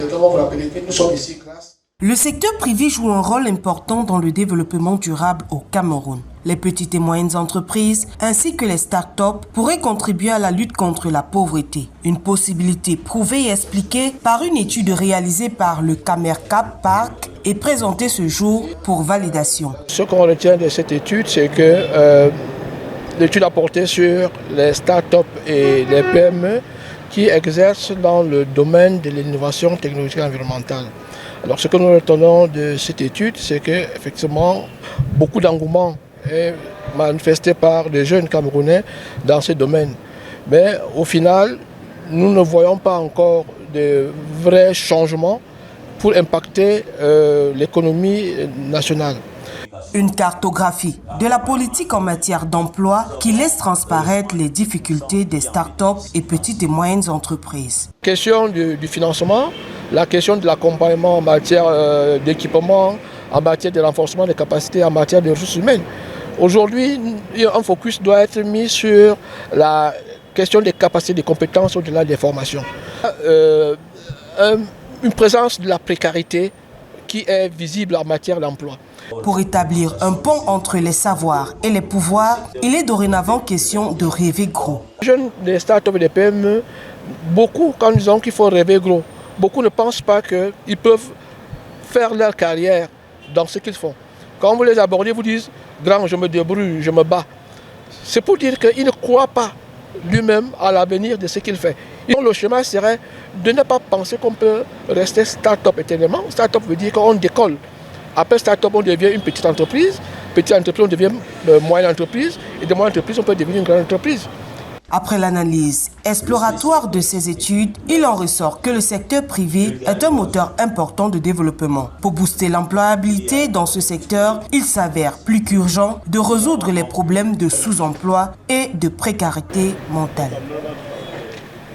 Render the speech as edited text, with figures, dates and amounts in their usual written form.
Je dois vous rappeler que nous sommes ici grâce. Le secteur privé joue un rôle important dans le développement durable au Cameroun. Les petites et moyennes entreprises ainsi que les start-up pourraient contribuer à la lutte contre la pauvreté. Une possibilité prouvée et expliquée par une étude réalisée par le Camercap Parc et présentée ce jour pour validation. Ce qu'on retient de cette étude, c'est que l'étude a porté sur les start-up et les PME qui exercent dans le domaine de l'innovation technologique et environnementale. Alors ce que nous retenons de cette étude, c'est qu'effectivement, beaucoup d'engouement est manifesté par les jeunes Camerounais dans ce domaine. Mais au final, nous ne voyons pas encore de vrais changements pour impacter l'économie nationale. Une cartographie de la politique en matière d'emploi qui laisse transparaître les difficultés des start-up et petites et moyennes entreprises. La question du financement, la question de l'accompagnement en matière d'équipement, en matière de renforcement des capacités, en matière de ressources humaines. Aujourd'hui, un focus doit être mis sur la question des capacités, des compétences au-delà des formations. Une présence de la précarité qui est visible en matière d'emploi. Pour établir un pont entre les savoirs et les pouvoirs, il est dorénavant question de rêver gros. Les jeunes des start-up et des PME, beaucoup, quand ils disent qu'il faut rêver gros, beaucoup ne pensent pas qu'ils peuvent faire leur carrière dans ce qu'ils font. Quand vous les abordez, vous dites « grand, je me débrouille, je me bats ». C'est pour dire qu'il ne croit pas lui-même à l'avenir de ce qu'il fait. Donc le chemin serait de ne pas penser qu'on peut rester start-up éternellement. Start-up veut dire qu'on décolle. Après start-up, on devient une petite entreprise. Petite entreprise, on devient moyenne entreprise. Et de moyenne entreprise, on peut devenir une grande entreprise. Après l'analyse exploratoire de ces études, il en ressort que le secteur privé est un moteur important de développement. Pour booster l'employabilité dans ce secteur, il s'avère plus qu'urgent de résoudre les problèmes de sous-emploi et de précarité mentale.